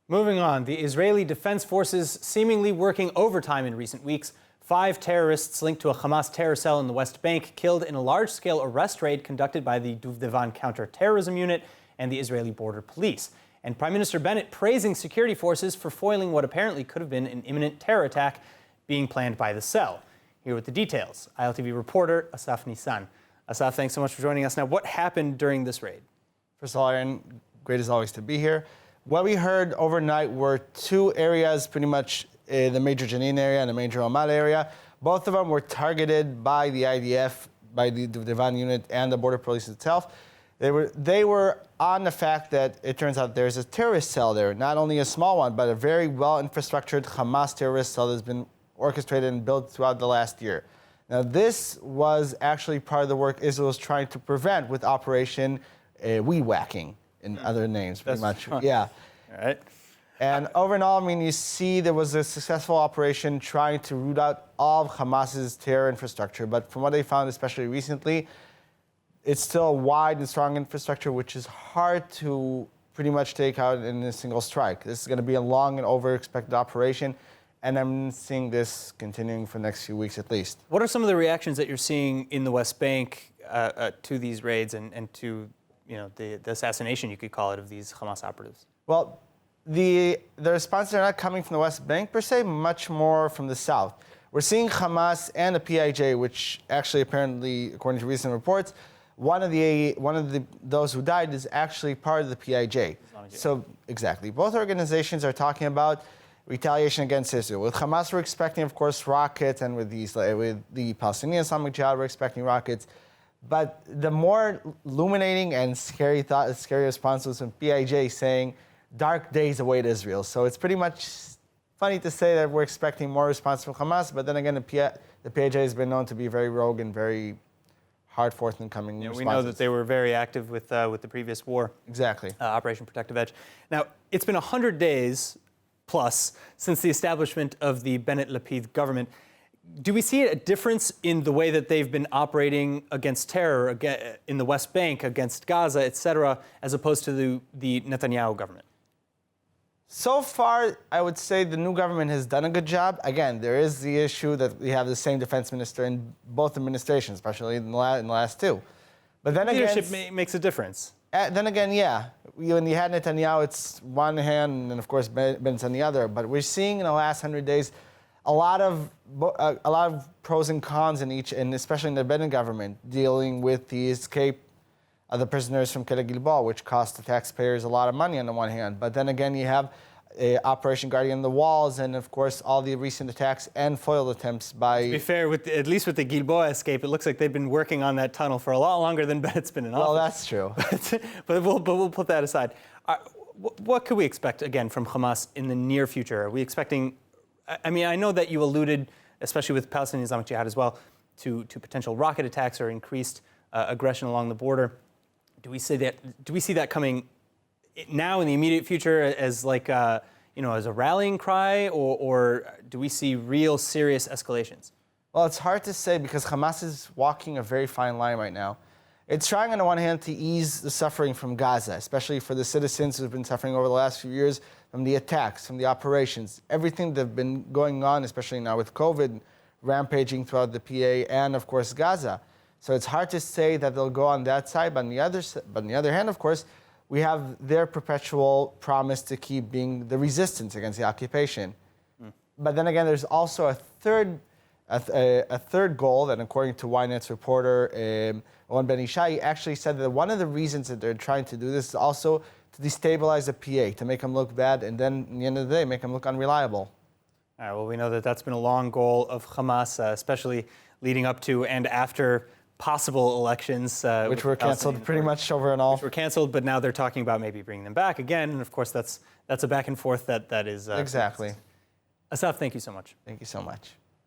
Moving on, the Israeli Defense Forces seemingly working overtime in recent weeks. 5 terrorists linked to a Hamas terror cell in the West Bank killed in a large-scale arrest raid conducted by the Duvdevan Counter-Terrorism Unit and the Israeli Border Police. And Prime Minister Bennett praising security forces for foiling what apparently could have been an imminent terror attack being planned by the cell. Here with the details, ILTV reporter Asaf Nissan. Asaf, thanks so much for joining us. Now, what happened during this raid? First of all, Aaron, great as always to be here. What we heard overnight were 2 areas, pretty much the major Jenin area and the major Amal area. Both of them were targeted by the IDF, by the Duvdevan unit and the border police itself. They were on the fact that it turns out there's a terrorist cell there, not only a small one, but a very well-infrastructured Hamas terrorist cell that's been orchestrated and built throughout the last year. Now, this was actually part of the work Israel was trying to prevent with Operation Weed Whacking, in other names, pretty much. Yeah. All right. And over and all, I mean, you see there was a successful operation trying to root out all of Hamas's terror infrastructure. But from what they found, especially recently, it's still a wide and strong infrastructure, which is hard to pretty much take out in a single strike. This is going to be a long and over-expected operation. And I'm seeing this continuing for the next few weeks at least. What are some of the reactions that you're seeing in the West Bank to these raids and to the assassination, you could call it, of these Hamas operatives? Well, the responses are not coming from the West Bank per se, much more from the south. We're seeing Hamas and the PIJ, which actually apparently, according to recent reports, one of those who died is actually part of the PIJ. So exactly, both organizations are talking about retaliation against Israel. With Hamas, we're expecting, of course, rockets, and with the Palestinian Islamic Jihad, we're expecting rockets. But the more illuminating and scary response was from PIJ saying, dark days await Israel. So it's pretty much funny to say that we're expecting more response from Hamas, but then again, the PIJ has been known to be very rogue and very hard-forth in coming responses. We know that they were very active with the previous war. Exactly. Operation Protective Edge. Now, it's been 100 days plus since the establishment of the Bennett-Lapid government. Do we see a difference in the way that they've been operating against terror in the West Bank, against Gaza, etc., as opposed to the Netanyahu government? So far, I would say the new government has done a good job. Again, there is the issue that we have the same defense minister in both administrations, especially in the last 2. But then leadership makes a difference. Then again, yeah. When you had Netanyahu, it's one hand, and of course Bennett's on the other. But we're seeing in the last 100 days a lot of pros and cons in each, and especially in the Bennett government, dealing with the escape of the prisoners from Kiryat Gilboa, which cost the taxpayers a lot of money on the one hand. But then again, you have Operation Guardian of the Walls, and of course all the recent attacks and foiled attempts by... To be fair, at least with the Gilboa escape, it looks like they've been working on that tunnel for a lot longer than Bennett's been in office. Well, that's true. but we'll put that aside. What could we expect, again, from Hamas in the near future? Are we expecting... I mean, I know that you alluded, especially with Palestinian Islamic Jihad as well, to potential rocket attacks or increased aggression along the border. Do we see that coming now in the immediate future as like as a rallying cry, or do we see real serious escalations? Well, it's hard to say because Hamas is walking a very fine line right now. It's trying on the one hand to ease the suffering from Gaza, especially for the citizens who've been suffering over the last few years from the attacks, from the operations, everything that's been going on, especially now with COVID rampaging throughout the PA and, of course, Gaza. So it's hard to say that they'll go on that side, but on the other hand, of course, we have their perpetual promise to keep being the resistance against the occupation. But then again, there's also a third goal that, according to Ynet's reporter, Owen Ben Ishai, actually said that one of the reasons that they're trying to do this is also to destabilize the PA, to make them look bad, and then, at the end of the day, make them look unreliable. All right, well, we know that that's been a long goal of Hamas, especially leading up to and after possible elections. Which were canceled pretty much over and all. Which were canceled, but now they're talking about maybe bringing them back again, and of course, that's a back and forth that is... Exactly. Asaf, thank you so much. Thank you so much.